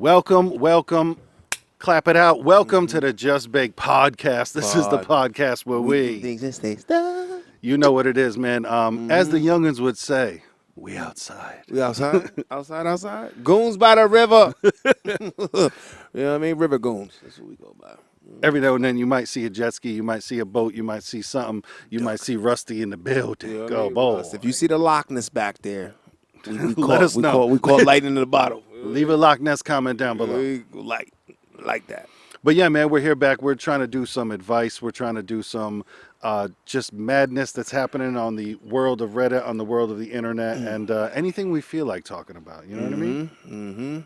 Welcome. Clap it out. Welcome to the Just Bake podcast. This is the podcast where you know what it is, man. As the youngins would say, we outside. We outside? outside? Goons by the river. You know what I mean? River goons. That's what we go by. Every now and then you might see a jet ski, you might see a boat, you might see something, you might see Rusty in the building. You know Go, what I boy. mean? If you see the Loch Ness back there, we Let us know. We call lightning in the bottle. Leave a Loch Ness comment down below. We like that. But yeah, man, we're here back. We're trying to do some advice. We're trying to do some just madness that's happening on the world of Reddit, on the world of the internet, and anything we feel like talking about. You know what I mean? Mm-hmm.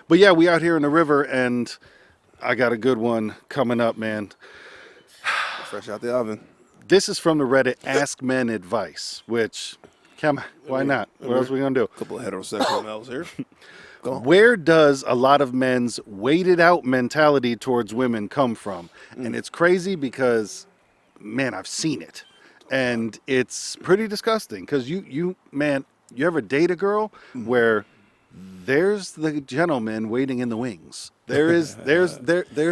But yeah, we out here in the river, and I got a good one coming up, man. Fresh out the oven. This is from the Reddit Ask Men Advice, which, come on, why not? What else are we going to do? A couple of heterosexual males here. Where does a lot of men's waited out mentality towards women come from? And it's crazy because, man, I've seen it. And it's pretty disgusting because you ever date a girl where there's the gentleman waiting in the wings. There's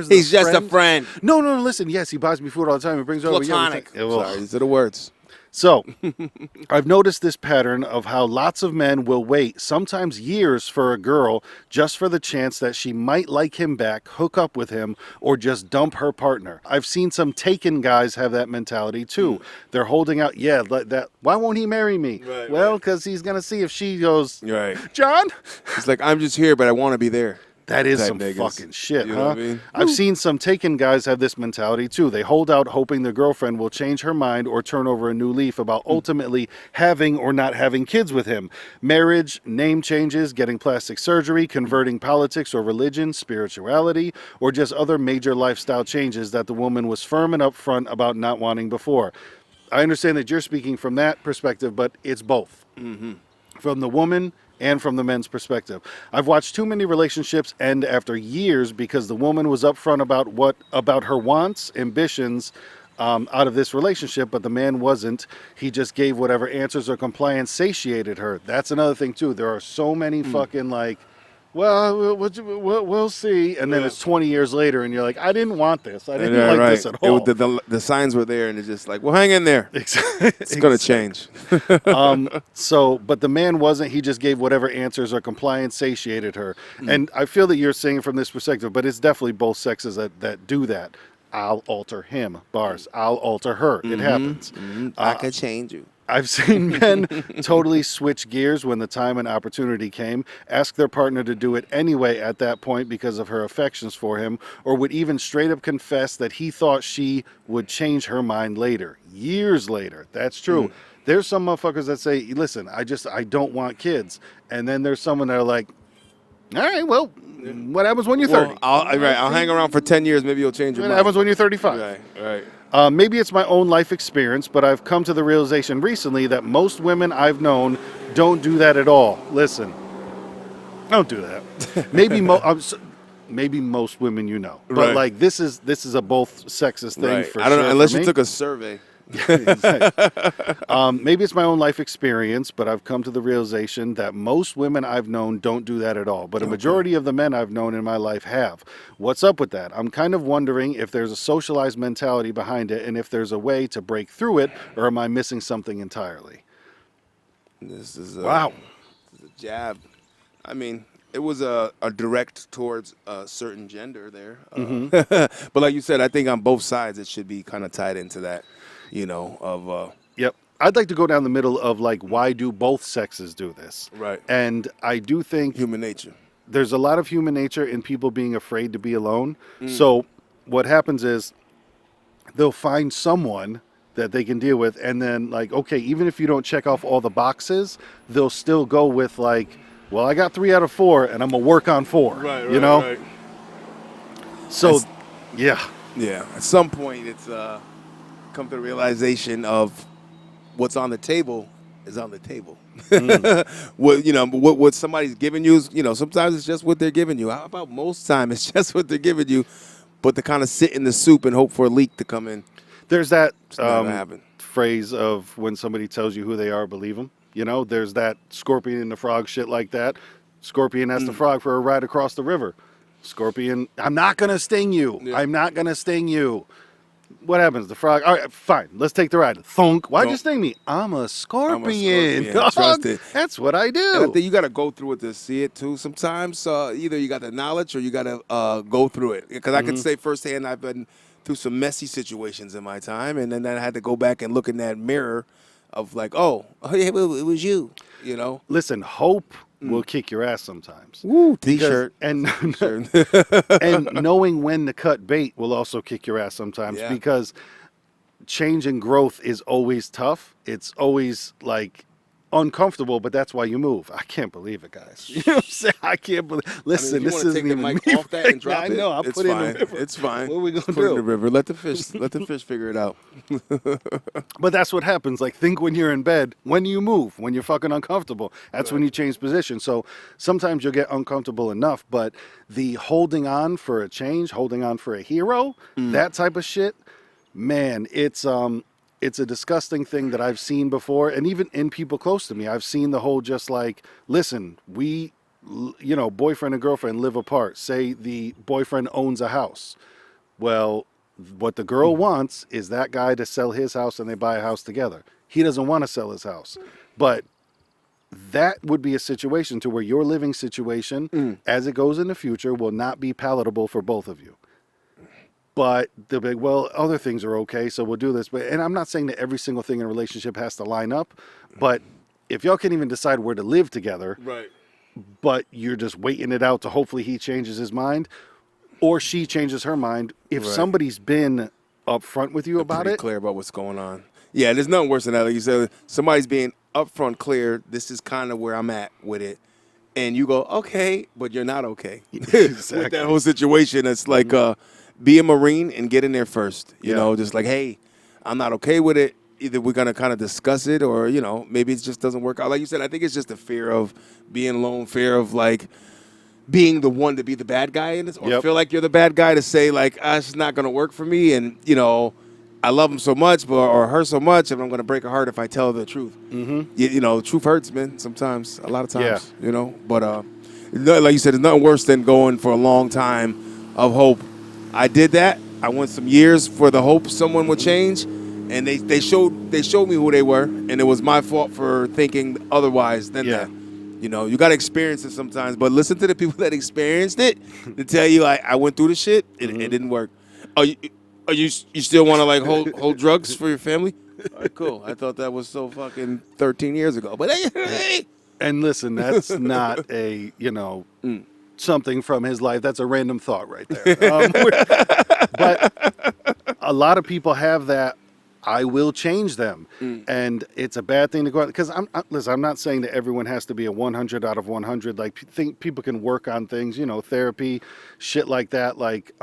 He's just a friend. No, listen, yes, he buys me food all the time. He brings over Platonic. Sorry, these are the words. So, I've noticed this pattern of how lots of men will wait, sometimes years, for a girl just for the chance that she might like him back, hook up with him, or just dump her partner. I've seen some taken guys have that mentality too. They're holding out, why won't he marry me? Right, well, because he's going to see if she goes, Right. John? It's like, I'm just here, but I want to be there. That is Type some niggas. fucking shit, You huh? know what I mean? I've seen some taken guys have this mentality too. They hold out hoping their girlfriend will change her mind or turn over a new leaf about ultimately having or not having kids with him. Marriage, name changes, getting plastic surgery, converting politics or religion, spirituality, or just other major lifestyle changes that the woman was firm and upfront about not wanting before. I understand that you're speaking from that perspective, but it's both. Mm-hmm. From the woman and from the men's perspective. I've watched too many relationships end after years because the woman was upfront about her wants, ambitions out of this relationship, but the man wasn't. He just gave whatever answers or compliance satiated her. That's another thing too. There are so many fucking we'll see. And then it's 20 years later and you're like, I didn't want this. I didn't like this at all. The signs were there and it's just like, well, hang in there. It's going to change. But the man wasn't. He just gave whatever answers or compliance satiated her. And I feel that you're saying it from this perspective, but it's definitely both sexes that do that. I'll alter him. Bars. I'll alter her. It happens. I could change you. I've seen men totally switch gears when the time and opportunity came, ask their partner to do it anyway at that point because of her affections for him, or would even straight up confess that he thought she would change her mind later, years later. That's true. There's some motherfuckers that say, listen, I don't want kids. And then there's someone that are like, all right, well, what happens when you're 30? I'll hang around for 10 years. Maybe you'll change your mind. What happens when you're 35? Right. Maybe it's my own life experience, but I've come to the realization recently that most women I've known don't do that at all. Listen, don't do that. Maybe most women you know, but like this is a both sexist thing for sure. I don't know unless you took a survey. Maybe it's my own life experience, but I've come to the realization that most women I've known don't do that at all. But a majority of the men I've known in my life have. What's up with that? I'm kind of wondering if there's a socialized mentality behind it and if there's a way to break through it, or am I missing something entirely? This is Wow. This is a jab. I mean, it was a direct towards a certain gender there. But like you said, I think on both sides it should be kind of tied into that. Yep. I'd like to go down the middle of like, why do both sexes do this? Right. And I do think human nature. There's a lot of human nature in people being afraid to be alone. So what happens is they'll find someone that they can deal with. And then like, okay, even if you don't check off all the boxes, they'll still go with like, well, I got 3 out of 4 and I'm going to work on 4. Right. So, yeah. At some point it's come to the realization of what's on the table is on the table. What somebody's giving you is, sometimes it's just what they're giving you. How about most time it's just what they're giving you, but to kind of sit in the soup and hope for a leak to come in. There's that phrase of when somebody tells you who they are, believe them. There's that scorpion in the frog shit like that. Scorpion asks the frog for a ride across the river. Scorpion, I'm not going to sting you. Yeah. I'm not going to sting you. What happens? The frog, all right, fine, let's take the ride. Thunk. Why'd you sting me? I'm a scorpion. Trust it. That's what I do. And I think you got to go through it to see it too. Sometimes either you got the knowledge or you got to go through it. Because I can say firsthand, I've been through some messy situations in my time, and then I had to go back and look in that mirror of like, oh yeah, it was you. You know. Listen, hope will kick your ass sometimes. Woo, T-shirt. And and knowing when to cut bait will also kick your ass sometimes because change and growth is always tough. It's always like uncomfortable, but that's why you move. I can't believe it, guys. You know what I'm saying? I can't believe. Listen, this isn't even me. Off that and drop I know. I'll put it in the river. It's fine. What are we gonna Put do? it in the river. Let the fish figure it out. But that's what happens. Like, think when you're in bed, when you move, when you're fucking uncomfortable, that's when you change position. So sometimes you'll get uncomfortable enough, but the holding on for a change, holding on for a hero, that type of shit, man, it's a disgusting thing that I've seen before. And even in people close to me, I've seen the whole just like, listen, boyfriend and girlfriend live apart. Say the boyfriend owns a house. Well, what the girl wants is that guy to sell his house and they buy a house together. He doesn't want to sell his house. But that would be a situation to where your living situation, as it goes in the future, will not be palatable for both of you. But they'll be like, well, other things are okay, so we'll do this. And I'm not saying that every single thing in a relationship has to line up, but if y'all can't even decide where to live together, Right. but you're just waiting it out to hopefully he changes his mind or she changes her mind, if somebody's been upfront with you about it, clear about what's going on. Yeah, there's nothing worse than that. Like you said, somebody's being upfront clear, this is kind of where I'm at with it. And you go, okay, but you're not okay. Exactly. With that whole situation. It's like, be a Marine and get in there first. You know, just like, hey, I'm not okay with it. Either we're going to kind of discuss it or, maybe it just doesn't work out. Like you said, I think it's just the fear of being alone, fear of like being the one to be the bad guy in this or feel like you're the bad guy to say like, it's not going to work for me. And, I love him so much or her so much and I'm going to break her heart if I tell her the truth. Mm-hmm. Truth hurts, man, sometimes, a lot of times, But like you said, there's nothing worse than going for a long time of hope. I did that. I went some years for the hope someone would change, and they showed me who they were, and it was my fault for thinking otherwise than that. You got to experience it sometimes, but listen to the people that experienced it to tell you, I went through the shit. It didn't work. You still want to like hold drugs for your family? All right, cool. I thought that was so fucking 13 years ago, but hey. And listen, that's not a something from his life. That's a random thought right there. But a lot of people have that. I will change them, and it's a bad thing to go out because I'm not saying that everyone has to be a 100 out of 100. Like, think people can work on things, therapy, shit like that. Like,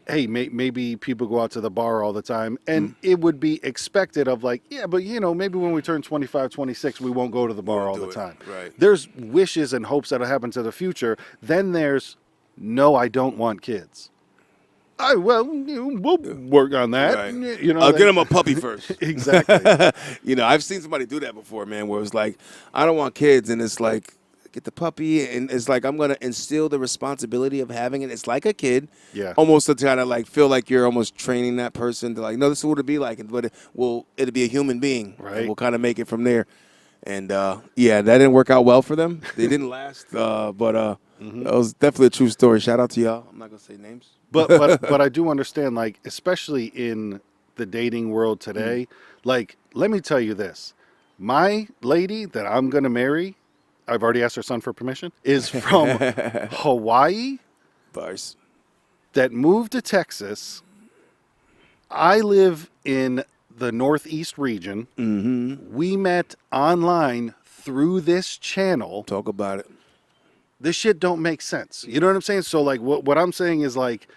hey, maybe people go out to the bar all the time, and it would be expected of like, yeah, but maybe when we turn 25, 26, we won't go to the bar all the time. Right. There's wishes and hopes that'll happen to the future. Then there's, no, I don't want kids. We'll work on that. Right. I'll get him a puppy first. Exactly. I've seen somebody do that before, man, where it's like, I don't want kids, and it's like, get the puppy, and it's like I'm gonna instill the responsibility of having it. It's like a kid, almost to kind of like feel like you're almost training that person to like, no, this is what it'll be like, but it'll be a human being, right? And we'll kind of make it from there. And that didn't work out well for them. They didn't last, but that was definitely a true story. Shout out to y'all. I'm not gonna say names, but I do understand, like, especially in the dating world today. Like, let me tell you this: my lady that I'm gonna marry, I've already asked her son for permission, is from Hawaii. Bars. That moved to Texas. I live in the Northeast region. We met online through this channel. Talk about it. This shit don't make sense. You know what I'm saying? So like what I'm saying is like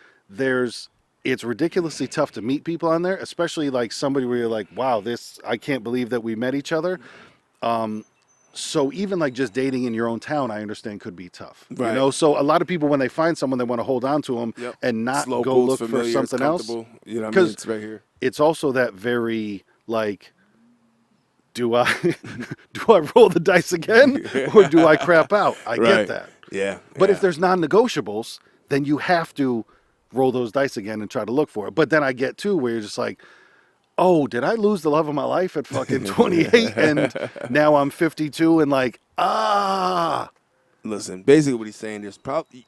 it's ridiculously tough to meet people on there, especially like somebody where you're like, wow, I can't believe that we met each other. So even like just dating in your own town, I understand could be tough. Right. So a lot of people, when they find someone, they want to hold on to them and not slow go pulls, look familiar, for something else. You know what I mean? It's right here. It's also that very like do I do I roll the dice again or do I crap out? I Right. get that. Yeah. But yeah. if there's non-negotiables, then you have to roll those dice again and try to look for it. But then I get too where you're just like, oh, did I lose the love of my life at fucking 28 and now I'm 52 and like, Listen, basically what he's saying,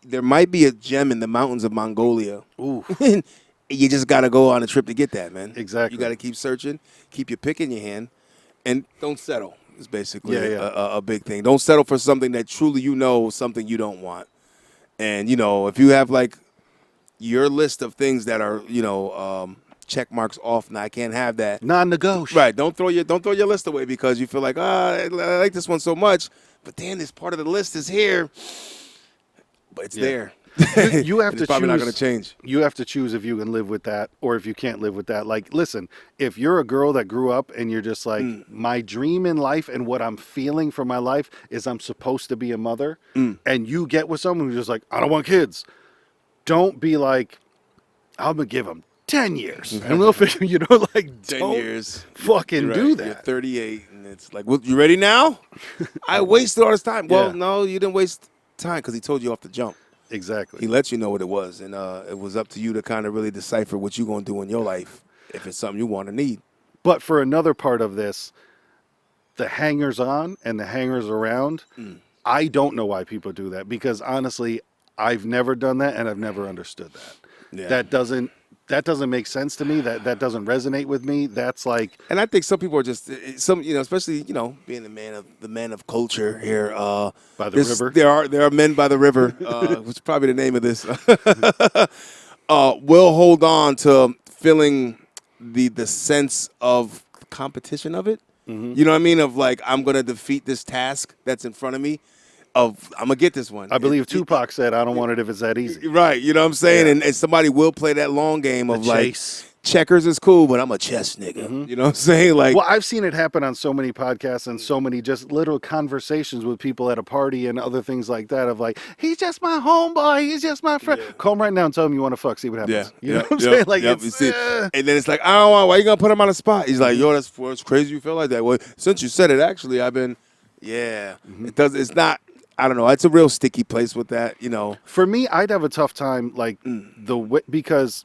there might be a gem in the mountains of Mongolia. ooh, You just got to go on a trip to get that, man. Exactly. You got to keep searching, keep your pick in your hand, and don't settle. Is basically a big thing. Don't settle for something that truly something you don't want. And, if you have, like, your list of things that are, check marks off, and I can't have that. non-negotiable. Right. Don't throw your list away because you feel like, I like this one so much, but damn, this part of the list is here. But it's there. You have to it's probably choose. not going to change. You have to choose if you can live with that or if you can't live with that. Like, listen, if you're a girl that grew up and you're just like, my dream in life and what I'm feeling for my life is I'm supposed to be a mother, and you get with someone who's just like, I don't want kids. Don't be like, I'm going to give them 10 years. And we'll figure, 10 don't years. fucking You're do right. that. You're 38, and it's like, well, you ready now? I wasted all this time. Well, Yeah. no, you didn't waste time because he told you off the jump. Exactly. He let you know what it was, and it was up to you to kind of really decipher what you're going to do in your life if it's something you want to need. But for another part of this, the hangers on and the hangers around, I don't know why people do that because honestly, I've never done that and I've never understood that. Yeah. That doesn't make sense to me. That doesn't resonate with me. That's like, And I think some people are just especially being the man of culture here. By the river. There are men by the river, which is probably the name of this. Will hold on to feeling the sense of competition of it. You know what I mean? Of like, I'm gonna defeat this task that's in front of me. I'm gonna get this one. I believe Tupac said, I don't want it if it's that easy. Right, you know what I'm saying? Yeah. And somebody will play that long game of like, chase. checkers is cool, but I'm a chess nigga. You know what I'm saying? Like, Well, I've seen it happen on so many podcasts and so many just little conversations with people at a party and other things like that of like, he's just my homeboy, he's just my friend. Call him right now and tell him you want to fuck, see what happens. You know what I'm saying? Like, you see. And then it's like, I don't want, why you gonna put him on the spot? He's like, yo, that's crazy you feel like that. Well, since you said it, actually, I've been, it's not, I don't know. It's a real sticky place with that, For me, I'd have a tough time, like, because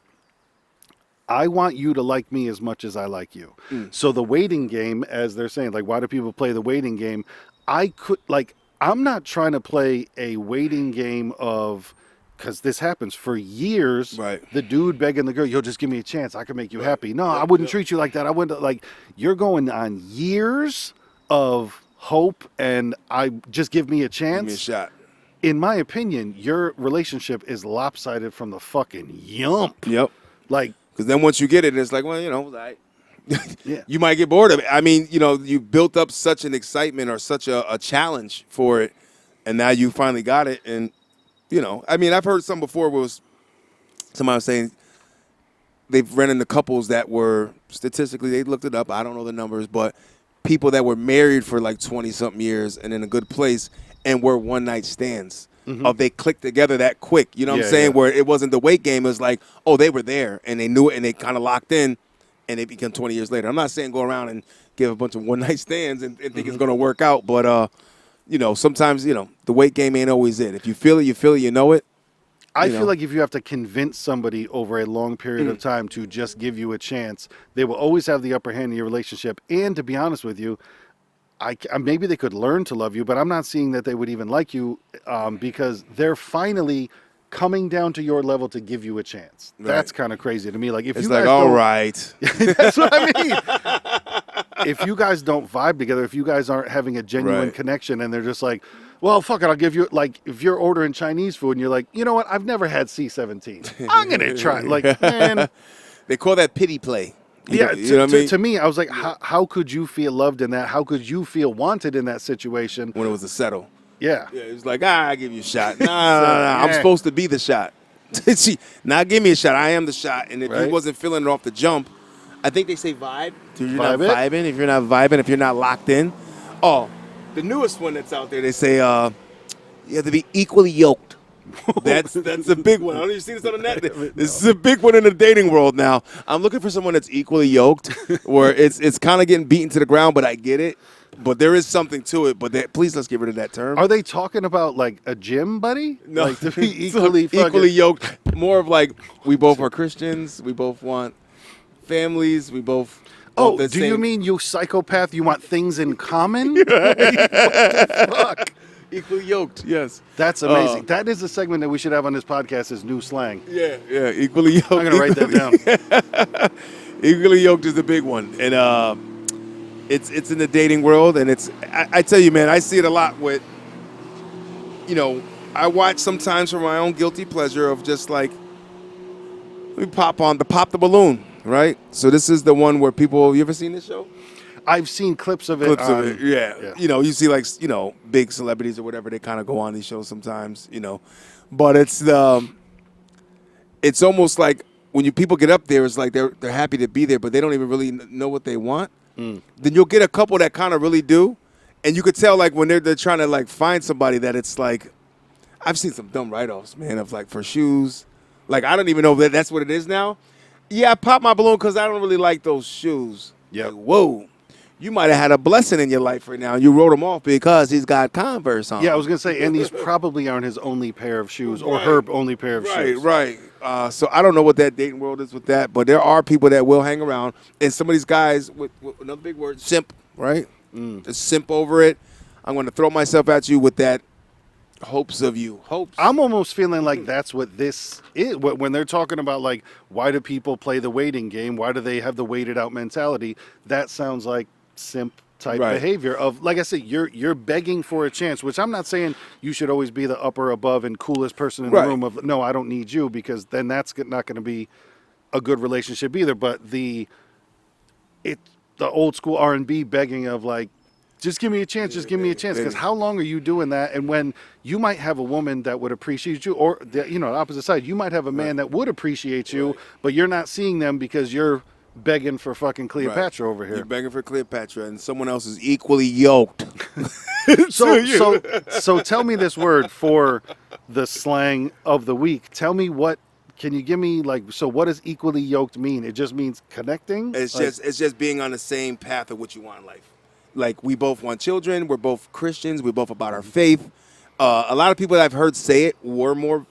I want you to like me as much as I like you. So the waiting game, as they're saying, like, why do people play the waiting game? I'm not trying to play a waiting game of, because this happens for years. Right. The dude begging the girl, yo, just give me a chance. I can make you happy. No, I wouldn't treat you like that. I wouldn't, like, you're going on years of hope and I just give me a chance. Give me a shot. In my opinion, your relationship is lopsided from the fucking yump. Yep. Like, Because then once you get it, it's like, well, like, yeah. you might get bored of it. I mean, you built up such an excitement or such a challenge for it, and now you finally got it. And, I mean, I've heard some before where somebody was saying they've ran into couples that were, statistically, they looked it up, I don't know the numbers, but people that were married for like 20-something years and in a good place and were one-night stands. Of they clicked together that quick, you know what I'm saying? Yeah. Where it wasn't the wait game. It was like, oh, they were there and they knew it and they kind of locked in and they become 20 years later. I'm not saying go around and give a bunch of one-night stands and think it's going to work out. But, sometimes, the wait game ain't always it. If you feel it, you know it. I feel like if you have to convince somebody over a long period of time to just give you a chance, they will always have the upper hand in your relationship. And to be honest with you, maybe they could learn to love you, but I'm not seeing that they would even like you because they're finally coming down to your level to give you a chance. Right. That's kind of crazy to me. Like, if It's you like, guys all don't- right. That's what I mean. If you guys don't vibe together, if you guys aren't having a genuine Right. connection and they're just like, well, fuck it, I'll give you, like, if you're ordering Chinese food and you're like, you know what, I've never had C-17. I'm going to try. Like, man. They call that pity play. Yeah, You know what I mean? to me, I was like, how could you feel loved in that? How could you feel wanted in that situation? When it was a settle. Yeah. Yeah, it was like, I give you a shot. Nah, I'm Yeah. supposed to be the shot. See, now give me a shot. I am the shot. And if Right. you wasn't feeling it off the jump, I think they say vibe. If you're not Vibe it. vibing, if you're not vibing, if you're not locked in. Oh, the newest one that's out there, they say you have to be equally yoked. That's a big one. I don't even see this on the net. This is a big one in the dating world now. I'm looking for someone that's equally yoked, where it's kind of getting beaten to the ground, but I get it. But there is something to it. But please, let's get rid of that term. Are they talking about like a gym buddy? No, Like to be equally equally yoked. More of like we both are Christians. We both want families. We both. Oh, want the do same. you mean you psychopath? You want things in common? Like, what the fuck? Equally yoked? Yes. That's amazing. That is a segment that we should have on this podcast. Is new slang. Yeah. Equally yoked. I'm gonna write that down. Equally yoked is the big one, and it's in the dating world, and I tell you, man, I see it a lot with, I watch sometimes for my own guilty pleasure of just like, let me pop the balloon, right? So this is the one where you ever seen this show? I've seen clips of it. Yeah. You see like, big celebrities or whatever, they kind of go on these shows sometimes, but it's almost like when people get up there, it's like they're happy to be there, but they don't even really know what they want. Then you'll get a couple that kind of really do, and you could tell like when they're trying to like find somebody that it's like, I've seen some dumb write-offs, man, of like for shoes. Like I don't even know if that's what it is now. Yeah, I popped my balloon because I don't really like those shoes. Yeah. Like, whoa. You might have had a blessing in your life right now. You wrote him off because he's got Converse on. Yeah, I was gonna say, and these probably aren't his only pair of shoes or her only pair of shoes. Right. So I don't know what that dating world is with that, but there are people that will hang around, and some of these guys with another big word, simp, right? Just simp over it. I'm going to throw myself at you with that hopes of you. Hopes. I'm almost feeling like that's what this is. When they're talking about like, why do people play the waiting game? Why do they have the waited out mentality? That sounds like simp type behavior of, like I said, you're begging for a chance, which I'm not saying you should always be the upper, above, and coolest person in the room of, no, I don't need you, because then that's not going to be a good relationship either. But the old school R&B begging of like, just give me a chance, just give me a chance. Because how long are you doing that? And when you might have a woman that would appreciate you, or the opposite side, you might have a man that would appreciate you, but you're not seeing them because you're begging for fucking Cleopatra over here. You're begging for Cleopatra, and someone else is equally yoked. So tell me this word for the slang of the week. Tell me can you give me what does equally yoked mean? It just means connecting? It's just being on the same path of what you want in life. Like we both want children, we're both Christians, we're both about our faith. A lot of people that I've heard say it were more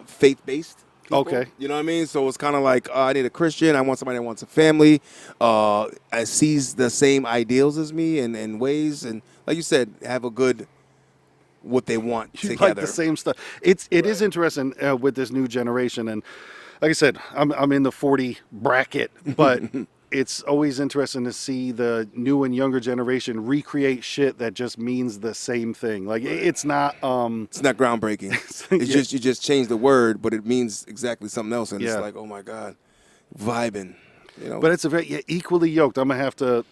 faith-based. People, okay. You know what I mean? So it's kind of like, I need a Christian. I want somebody that wants a family. Sees the same ideals as me and ways. And like you said, have a good, what they want together. Like the same stuff. It is interesting with this new generation. And like I said, I'm in the 40 bracket, but it's always interesting to see the new and younger generation recreate shit that just means the same thing. Like it's not groundbreaking. It's just you just change the word, but it means exactly something else, and it's like, oh my god, vibing. But it's a very equally yoked. I'm gonna have to.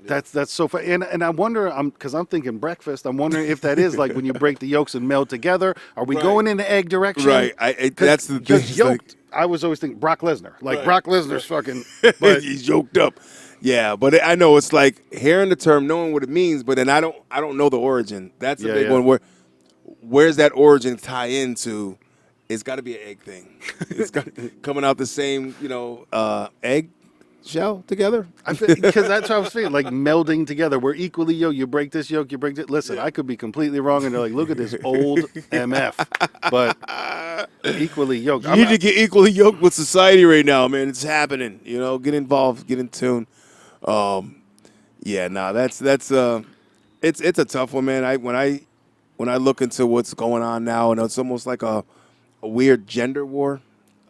That's so funny. And I wonder, because I'm thinking breakfast. I'm wondering if that is like when you break the yolks and meld together. Are we going in the egg direction? Right. That's the thing. Yoked. I was always thinking Brock Lesnar. Brock Lesnar's fucking. But he's yoked up. Yeah, but I know it's like hearing the term, knowing what it means, but then I don't know the origin. That's a big one. Where's that origin tie into? It's got to be an egg thing. It's got coming out the same, egg shell together. Because that's what I was feeling, like melding together. We're equally yoked. You break this yoke, you break it. Listen, I could be completely wrong, and they're like, look at this old MF, but equally yoked. You need to get equally yoked with society right now, man. It's happening. Get involved, get in tune. That's it's a tough one, man. When I look into what's going on now, and it's almost like a weird gender war.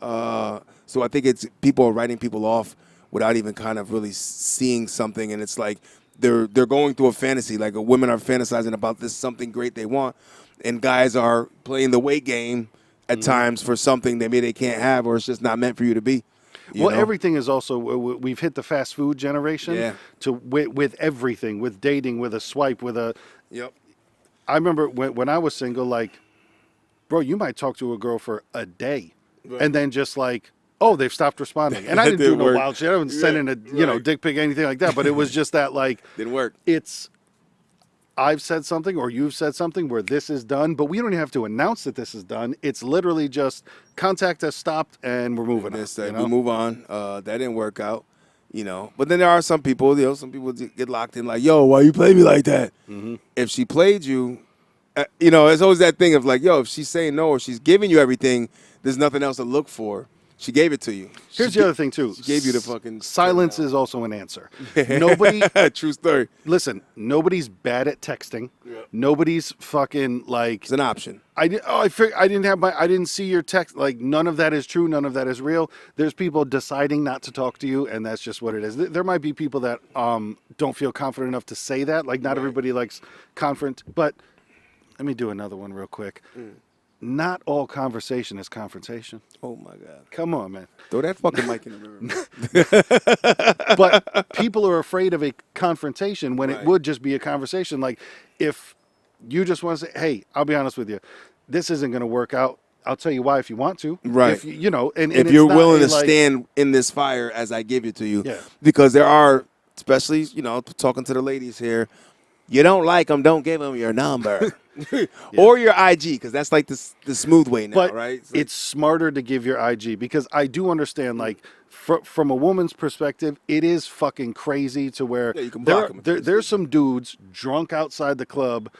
So I think it's people are writing people off without even kind of really seeing something, and it's like they're going through a fantasy. Like women are fantasizing about this something great they want, and guys are playing the wait game at times for something maybe they can't have, or it's just not meant for you to be. You know? Everything is also, we've hit the fast food generation with everything, with dating, with a swipe, with a. Yep. I remember when I was single, like, bro, you might talk to a girl for a day, and then just like, oh, they've stopped responding. And I didn't do no wild shit. I wasn't sending a dick pic, anything like that. But it was just that, like, didn't work. It's I've said something or you've said something where this is done, but we don't even have to announce that this is done. It's literally just contact us stopped and we're moving on. You know? We move on. That didn't work out, you know. But then there are some people, you know, some people get locked in like, yo, why you play me like that? Mm-hmm. If she played you, you know, it's always that thing of like, yo, if she's saying no or she's giving you everything, there's nothing else to look for. She gave it to you. Here's the other thing, too. She gave you the fucking... Silence is also an answer. Nobody... True story. Listen, nobody's bad at texting. Yeah. Nobody's fucking like... It's an option. I didn't see your text. Like, none of that is true. None of that is real. There's people deciding not to talk to you, and that's just what it is. There might be people that don't feel confident enough to say that. Like, not everybody likes confront. But let me do another one real quick. Not all conversation is confrontation. Oh, my God. Come on, man. Throw that fucking mic in the river. But people are afraid of a confrontation when it would just be a conversation. Like, if you just want to say, hey, I'll be honest with you, this isn't going to work out. I'll tell you why if you want to. Right. If, you know, and if you're willing to stand in this fire as I give it to you. Yeah. Because there are, especially, you know, talking to the ladies here, you don't like them, don't give them your number. Or your IG, because that's like the smooth way now, but right? It's smarter to give your IG because I do understand, like, from a woman's perspective, it is fucking crazy to where you can block them. There's some dudes drunk outside the club.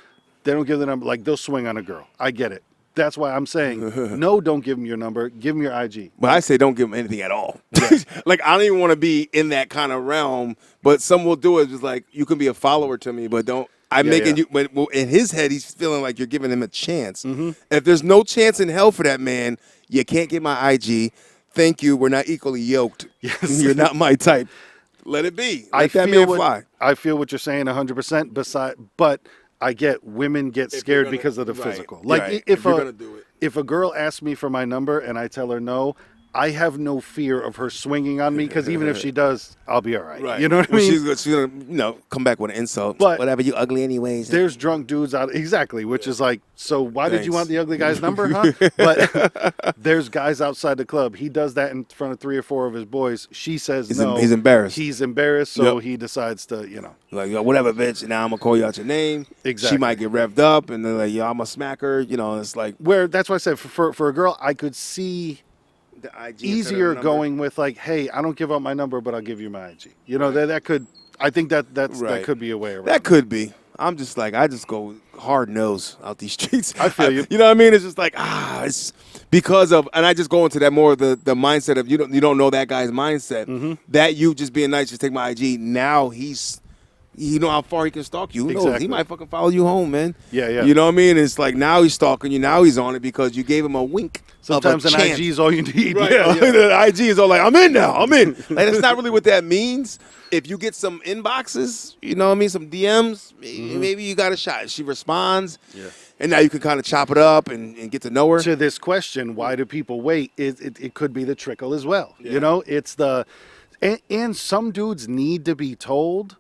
They don't give the number. Like, they'll swing on a girl. I get it. That's why I'm saying, no, don't give them your number. Give them your IG. But I say don't give them anything at all. Yeah. Like, I don't even want to be in that kind of realm. But some will do it. Just like, you can be a follower to me, but don't. I'm making you, but in his head, he's feeling like you're giving him a chance. Mm-hmm. If there's no chance in hell for that man, you can't get my IG. Thank you. We're not equally yoked. Yes. You're not my type. Let it be. Let that man fly. I feel what you're saying 100%. But I get women get scared because of the physical. Like, if a girl asks me for my number and I tell her no, I have no fear of her swinging on me because even if she does, I'll be all right. You know what I mean? She's gonna, you know, come back with an insult. But whatever, you ugly anyways. There's drunk dudes out, exactly, which is like, so why did you want the ugly guy's number, huh? But there's guys outside the club. He does that in front of 3 or 4 of his boys. She says no. He's embarrassed. He's embarrassed, so he decides to, you know. Like, yo, whatever, bitch. Now I'm gonna call you out your name. Exactly. She might get revved up, and then like, yo, I'm gonna smack her. You know, it's like where that's why I said for a girl, I could see. The IG easier going with like, hey, I don't give out my number, but I'll give you my IG. You know, that could, I think that could be a way around. That could be. I'm just like, I just go hard nose out these streets. I feel you. You know what I mean? It's just like, it's because of, and I just go into that more of the mindset of you don't know that guy's mindset. Mm-hmm. That you just being nice, just take my IG. Now you know how far he can stalk you. Who knows? He might fucking follow you home, man. Yeah. You know what I mean? It's like now he's stalking you. Now he's on it because you gave him a wink. Sometimes an IG is all you need. Right. The IG is all like, I'm in now. I'm in. Like, that's not really what that means. If you get some inboxes, you know what I mean, some DMs, maybe you got a shot. She responds. Yeah. And now you can kind of chop it up and get to know her. To this question, why do people wait? It could be the trickle as well. Yeah. You know, it's and some dudes need to be told,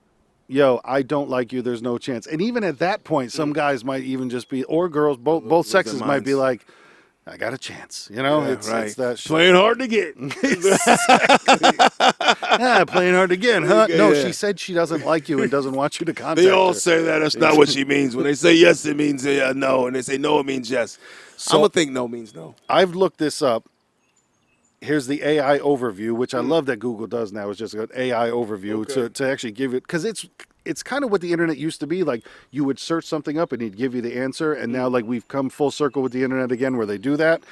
yo, I don't like you, there's no chance. And even at that point, some guys might even just be, or girls, both sexes might be like, I got a chance. You know, it's that shit. Playing hard to get. Playing hard to get, huh? No, she said she doesn't like you and doesn't want you to contact her. They all say that. That's not what she means. When they say yes, it means no. And they say no, it means yes. So I'm going to think no means no. I've looked this up. Here's the AI overview, which I love that Google does now. It's just an AI overview to actually give it, because it's kind of what the internet used to be. Like, you would search something up and he'd give you the answer, and now like we've come full circle with the internet again where they do that.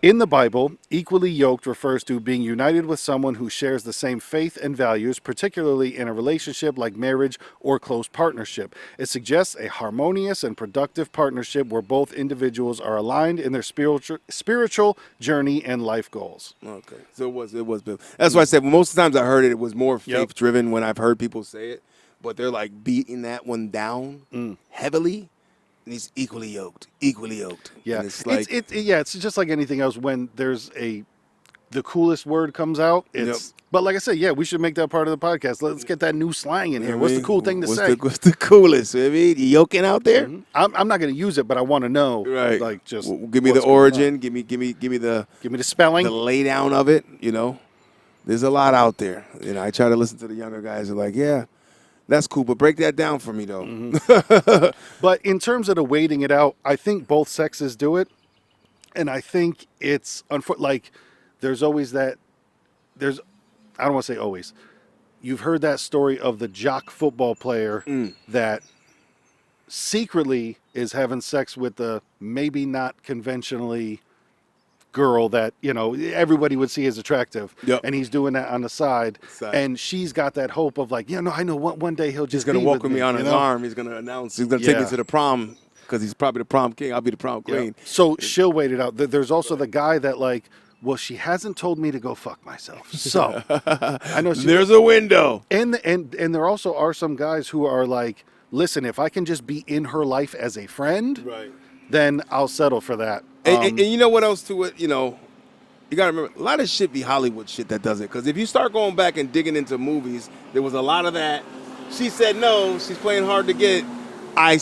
In the Bible, equally yoked refers to being united with someone who shares the same faith and values, particularly in a relationship like marriage or close partnership. It suggests a harmonious and productive partnership where both individuals are aligned in their spiritual journey and life goals. Okay, so it was. That's why I said most of the times I heard it was more faith driven when I've heard people say it, but they're like beating that one down heavily. And he's equally yoked. Yeah, and it's like it's just like anything else. When there's the coolest word comes out, it's. But like I said, we should make that part of the podcast. Let's get that new slang in here. What's the cool thing to say? What's the coolest? I mean, you yoking out there? Mm-hmm. I'm not going to use it, but I want to know. Right. Like, just give me the origin. Give me the spelling. The lay down of it. You know, there's a lot out there. You know, I try to listen to the younger guys who are like, That's cool, but break that down for me, though. But in terms of the waiting it out, I think both sexes do it. And I think it's, like, there's always that, I don't want to say always. You've heard that story of the jock football player that secretly is having sex with the maybe not conventionally girl that, everybody would see as attractive. Yep. And he's doing that on the side. And she's got that hope of like, I know one day he'll just He's going to walk with with me on his arm. He's going to announce. He's going to take me to the prom because he's probably the prom king. I'll be the prom queen. Yeah. So she'll wait it out. There's also the guy that like, well, she hasn't told me to go fuck myself. So I know there's a window. And there also are some guys who are like, listen, if I can just be in her life as a friend, then I'll settle for that. And you know what else to it? You got to remember, a lot of shit be Hollywood shit that does it. Because if you start going back and digging into movies, there was a lot of that. She said no, she's playing hard to get. I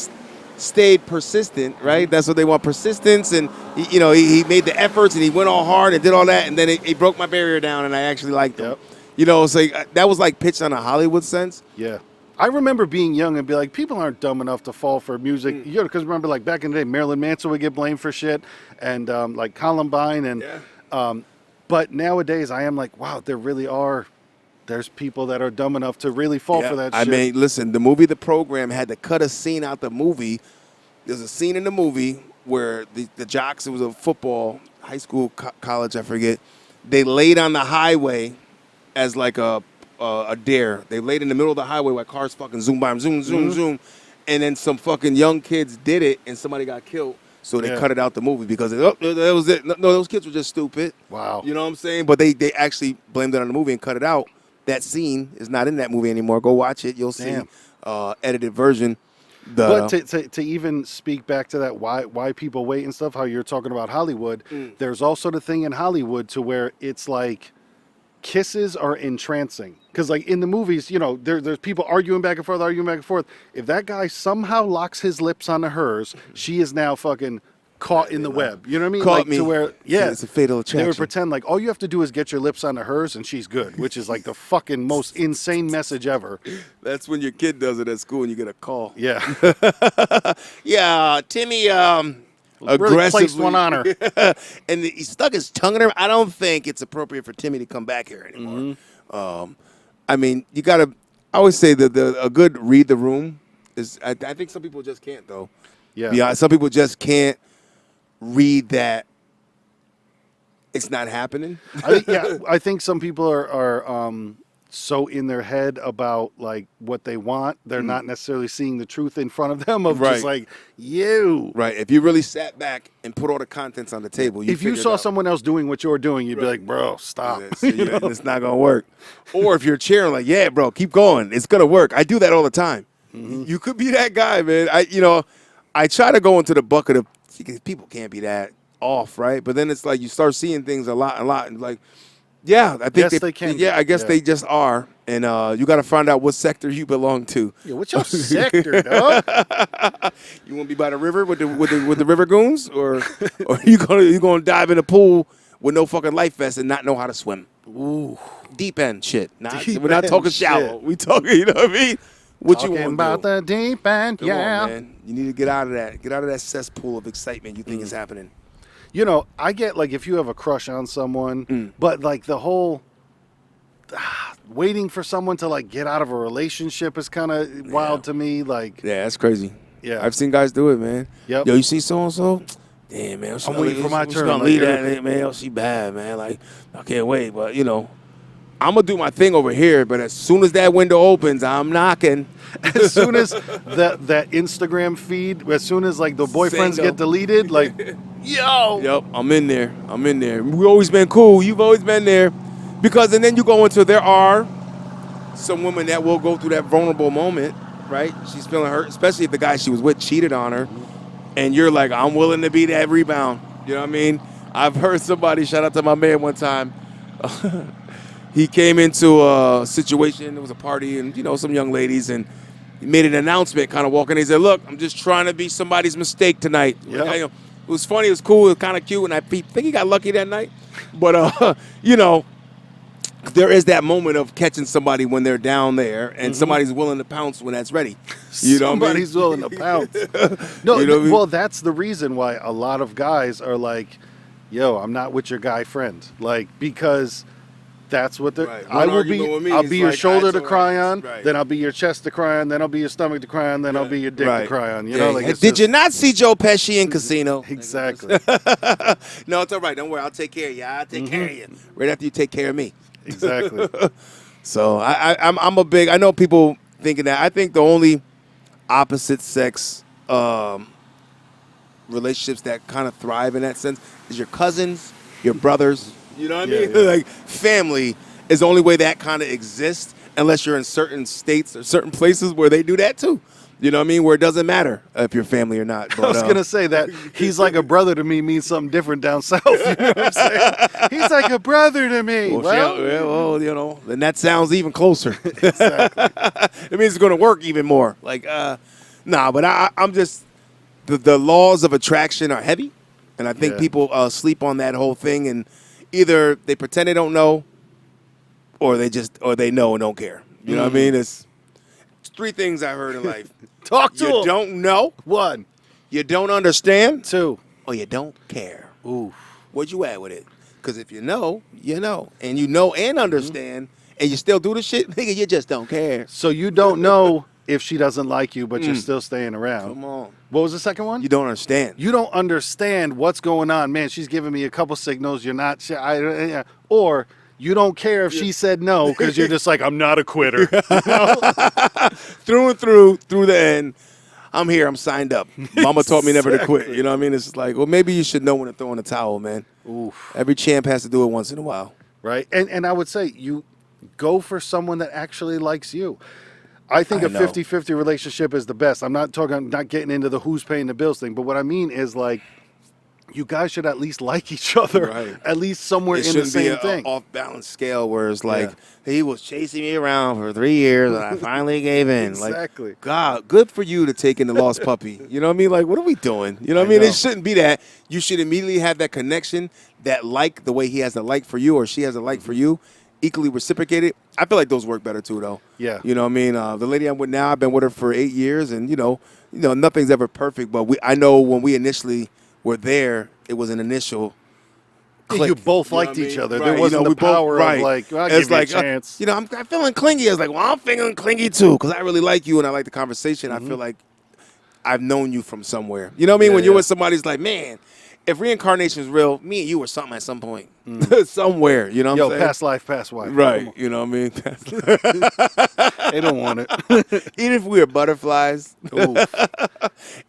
stayed persistent, right? That's what they want, persistence. And, he made the efforts and he went all hard and did all that. And then it broke my barrier down and I actually liked him. It's like, that was like pitched on a Hollywood sense. Yeah. I remember being young and be like, people aren't dumb enough to fall for music. Because remember, like back in the day, Marilyn Manson would get blamed for shit, and like Columbine, and but nowadays I am like, wow, there really are. There's people that are dumb enough to really fall for that shit. I mean, listen, the movie The Program had to cut a scene out the movie. There's a scene in the movie where the jocks, it was a football, high school, college, I forget. They laid on the highway as like a dare. They laid in the middle of the highway while cars fucking zoom by them, zoom. And then some fucking young kids did it and somebody got killed. So they cut it out the movie because that was it. No, those kids were just stupid. Wow. You know what I'm saying? But they actually blamed it on the movie and cut it out. That scene is not in that movie anymore. Go watch it. You'll see edited version. But to even speak back to that, why people wait and stuff, how you're talking about Hollywood, there's also the thing in Hollywood to where it's like kisses are entrancing. Because like in the movies, there's people arguing back and forth. If that guy somehow locks his lips onto hers, she is now fucking caught in the web. You know what I mean? Caught like, me. To where, It's a fatal attraction. They would pretend like all you have to do is get your lips onto hers and she's good, which is like the fucking most insane message ever. That's when your kid does it at school and you get a call. Yeah. Yeah, Timmy Really aggressively placed one on her. and he stuck his tongue in her. I don't think it's appropriate for Timmy to come back here anymore. I mean, you got to, I always say that a good read the room is, I think some people just can't, though. Yeah. Some people just can't read that it's not happening. I think some people are so in their head about like what they want, they're not necessarily seeing the truth in front of them of just like you. Right. If you really sat back and put all the contents on the table, if you saw someone else doing what you're doing, you'd be like, bro, stop. It's not gonna work. Or if you're cheering, like, yeah, bro, keep going. It's gonna work. I do that all the time. You could be that guy, man. I try to go into the bucket of people can't be that off, right? But then it's like you start seeing things a lot, and like, yeah, I think they can. Yeah, I guess they just are, and you got to find out what sector you belong to. Yeah, what's your sector, dog? You want to be by the river with the river goons, or you gonna dive in a pool with no fucking life vest and not know how to swim? Ooh, deep end shit. We're end not talking shallow. shit. We talking, you know what I mean? What talking you want about to do? the deep end? Come yeah, on, man. You need to get out of that. Get out of that cesspool of excitement you think is happening. I get like if you have a crush on someone, but like the whole waiting for someone to like get out of a relationship is kind of wild to me. Like, yeah, that's crazy. Yeah. I've seen guys do it, man. Yep. Yo, you see so and so? Damn, man. I'm waiting for my turn. Gonna leave that, man. Oh, she bad, man. Like, I can't wait. But I'm gonna do my thing over here. But as soon as that window opens, I'm knocking. As soon as that Instagram feed, as soon as like the boyfriends get deleted, like, yo. Yep, I'm in there. We've always been cool. You've always been there. Because, and then you go into, there are some women that will go through that vulnerable moment, right? She's feeling hurt, especially if the guy she was with cheated on her. And you're like, I'm willing to be that rebound. You know what I mean? I've heard somebody, shout out to my man one time. He came into a situation, there was a party, and, some young ladies, and he made an announcement kind of walking. He said, look, I'm just trying to be somebody's mistake tonight. Yep. It was funny, it was cool, it was kind of cute, and I think he got lucky that night. But, there is that moment of catching somebody when they're down there, and somebody's willing to pounce when that's ready. You know Somebody's what I mean? willing to pounce. No, You know what I mean? well, that's the reason why a lot of guys are like, "Yo, I'm not with your guy friend," like because that's what the Right. I One will be. argument with me I'll is be your like, shoulder it's to all cry right. on, Right. then I'll be your chest to cry on, then I'll be your stomach to cry on, then I'll be your dick to cry on. You know, like it's Did just, you not see Joe Pesci in Casino? exactly, No, it's all right. Don't worry. I'll take care of you. I'll take care of you. Right after you take care of me. exactly. So I'm a big. I know people thinking that. I think the only opposite sex relationships that kind of thrive in that sense is your cousins, your brothers. You know what I Yeah, mean? yeah. Like family is the only way that kind of exists, unless you're in certain states or certain places where they do that too. You know what I mean? Where it doesn't matter if you're family or not. But, I was gonna say that he's like a brother to me means something different down south. You know what I'm saying? He's like a brother to me. Well, you know, then that sounds even closer. Exactly. It means it's going to work even more. Like, nah, but I'm just the laws of attraction are heavy, and I think Yeah. people sleep on that whole thing, and either they pretend they don't know, or they know and don't care. You know what I mean? It's three things I heard in life: Talk to you him. don't know, One, you don't understand, two. or you don't care. Ooh. Where'd you at with it? Because if you know, you know. And you know and understand, and you still do the shit, nigga, you just don't care. So you don't know if she doesn't like you, but you're still staying around. Come on. What was the second one? You don't understand. You don't understand what's going on. Man, she's giving me a couple signals. You're not, or you don't care if she said no because you're just like, I'm not a quitter. Through and through the end, I'm here. I'm signed up. Mama taught me never to quit. You know what I mean? It's just like, well, maybe you should know when to throw in the towel, man. Oof. Every champ has to do it once in a while. Right? And I would say you go for someone that actually likes you. I think I a know. 50-50 relationship is the best. I'm not getting into the who's paying the bills thing, but what I mean is like, you guys should at least like each other, Right. at least somewhere It in the shouldn't be same an thing. off-balance scale where it's like, Yeah. he was chasing me around for 3 years and I finally gave in. Exactly. Like, God, good for you to take in the lost puppy. You know what I mean? Like, what are we doing? You know what I I mean? know. It shouldn't be that. You should immediately have that connection, that like, the way he has a like for you or she has a like for you, equally reciprocated. I feel like those work better too, though. Yeah. You know what I mean? The lady I'm with now, I've been with her for 8 years, and you know, nothing's ever perfect. But I know when we initially were there, it was an initial click. You both You know liked what I each mean? other. Right. There wasn't we the power both, of like, well, I'll it's give you like, a chance. I'm feeling clingy. I was like, well, I'm feeling clingy too because I really like you and I like the conversation. I feel like I've known you from somewhere. You know what I mean? Yeah, When you're yeah. with somebody, it's like, man, if reincarnation is real, me and you were something at some point. Somewhere. You know what Yo, I'm saying? past life, past wife. Right. You know what I mean? They don't want it. Even if we were butterflies Oof.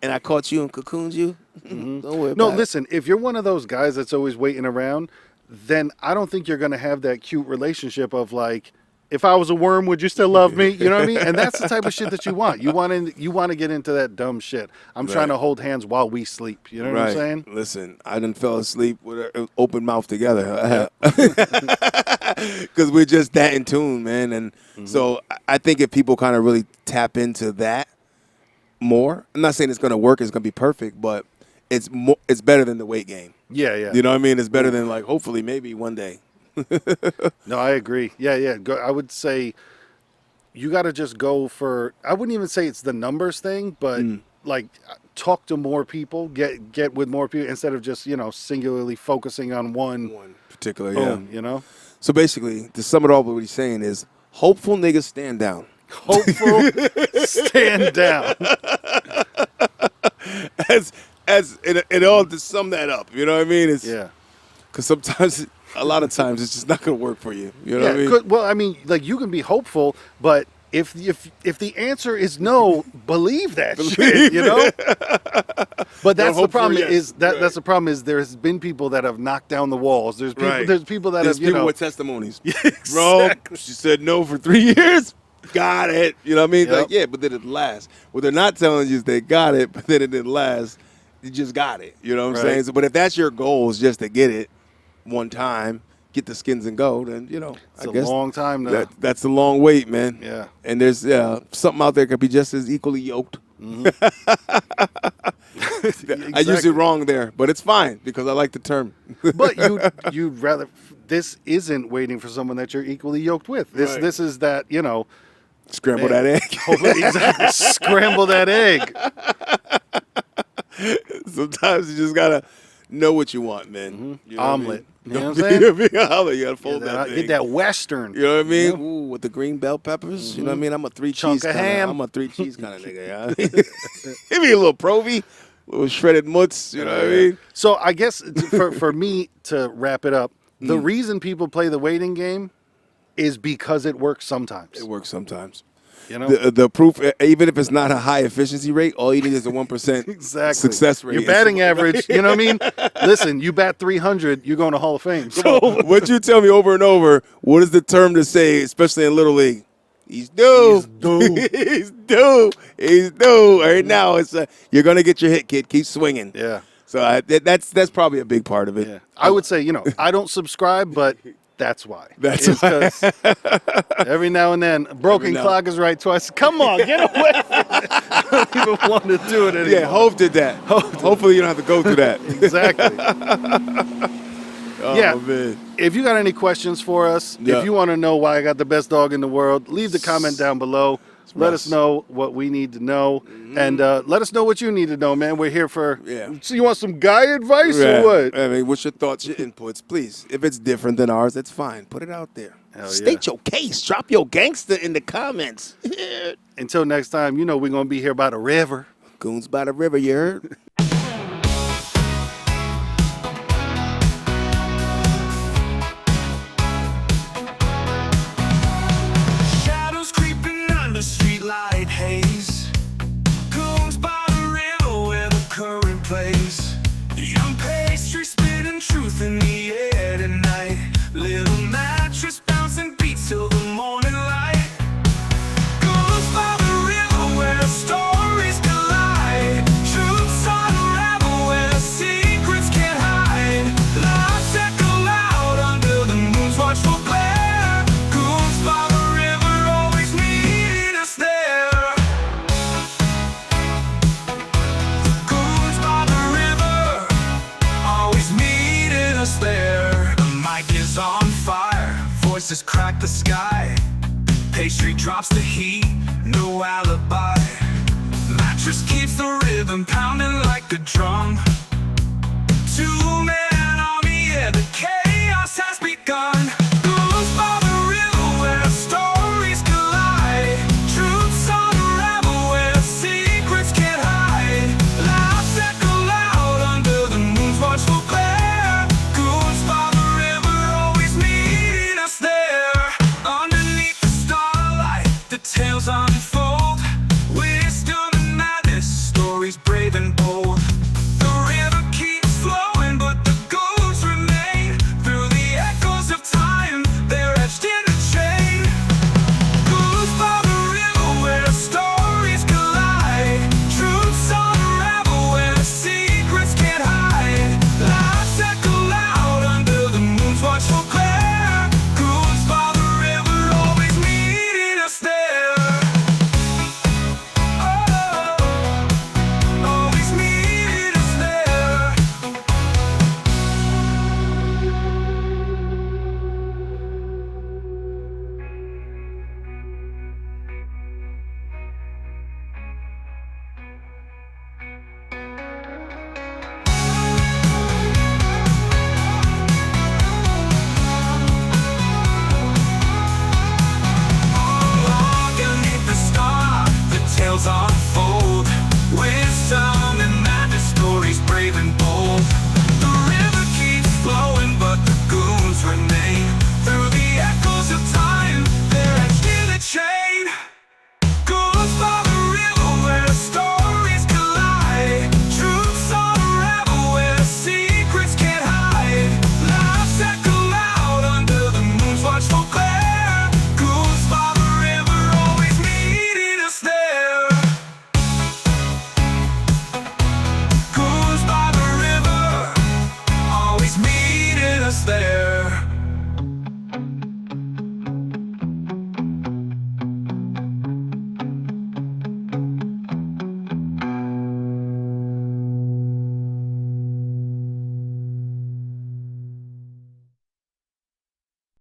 and I caught you and cocooned you, don't worry No, about it. listen, if you're one of those guys that's always waiting around, then I don't think you're going to have that cute relationship of like, if I was a worm, would you still love me? You know what I mean? And that's the type of shit that you want. You want to get into that dumb shit. I'm trying to hold hands while we sleep. You know what I'm saying? Listen, I done fell asleep with an open mouth together because we're just that in tune, man. And so I think if people kind of really tap into that more, I'm not saying it's going to work, it's going to be perfect, but it's better than the weight game. Yeah, yeah. You know what I mean? It's better than like hopefully maybe one day. No, I agree. Yeah, yeah. I would say you got to just go for. I wouldn't even say it's the numbers thing, but like talk to more people, get with more people instead of just singularly focusing on one. One particular, Boom, So basically, to sum it all, what he's saying is hopeful niggas stand down. Hopeful, stand down. As it all to sum that up, you know what I mean? It's Yeah. because sometimes, a lot of times, it's just not gonna work for you. You know what I mean? Well, I mean, like you can be hopeful, but if the answer is no, believe that shit, But that's the hope for problem yes. is that Right. that's the problem is there's been people that have knocked down the walls. There's people. Right. There's people that There's have people with testimonies. Exactly. Bro, she said no for 3 years. Got it. You know what I mean? Yep. Like, yeah, but then it lasts. What they're not telling you is they got it, but then it didn't last. You just got it. You know what I'm Right. saying? So, but if that's your goal is just to get it one time, get the skins and go, then, It's I a guess long time now. that's a long wait, man. Yeah. And there's something out there could be just as equally yoked. I used it wrong there, but it's fine because I like the term. But you'd rather. This isn't waiting for someone that you're equally yoked with. This is that, you know. Scramble that egg. Exactly. Scramble that egg. Sometimes you just gotta know what you want, man. Mm-hmm. You know Omelet. You know know what I'm saying? omelet. You gotta fold that thing. Get that Western. You know what I mean? Yeah. Ooh, with the green bell peppers. You know what I mean? I'm a three Chunk cheese of kind ham. I'm a three cheese kind of nigga. Yeah. Give me a little Provy, a little shredded mutts. You know what I mean? So I guess for me to wrap it up, the reason people play the waiting game is because it works sometimes. It works sometimes. You know, The proof, even if it's not a high efficiency rate, all you need is a 1% exactly. success rate. Your batting average, you know what I mean? Listen, you bat 300, you're going to Hall of Fame. So What you tell me over and over, what is the term to say, especially in Little League? He's due. He's due. He's due. He's due. Right now, it's you're gonna get your hit, kid. Keep swinging. yeah. So that's probably a big part of it. Yeah. I would say, I don't subscribe, but that's why. That's It's 'cause every now and then, a broken clock is right twice. Come on, get away from it. I don't even want to do it anymore. Yeah, Hove did that. Hopefully you don't have to go through that. Exactly. Oh, Yeah. man. If you got any questions for us, Yeah. if you want to know why I got the best dog in the world, leave the comment down below. Let us know what we need to know. And let us know what you need to know, man. We're here for... Yeah. So you want some guy advice Yeah. or what? I mean, what's your thoughts, your inputs? Please, if it's different than ours, that's fine. Put it out there. Hell State your case. Drop your gangster in the comments. Until next time, we're going to be here by the river. Goons by the river, you heard? Shadows creeping under streetlight haze. Goons by the river where the current plays. Young pastry spitting truth in the air tonight. Little mattress bouncing beats till the morning light. Goons by the river where stories collide. Truths unravel where secrets can't hide. Lives echo loud under the moon's watchful glare. Goons by the river always meeting us there. Goons by the river always meeting us there. The mic is on fire, voices crack the sky. Pastry drops the heat, no alibi. Mattress keeps the rhythm pounding like a drum. Two-man army, yeah, the chaos has begun. Goons by the river where stories collide. Truths unravel where secrets can't hide. Laughs echo loud under the moon's watchful glare. Goons by the river always meeting us there. Underneath the starlight, the tales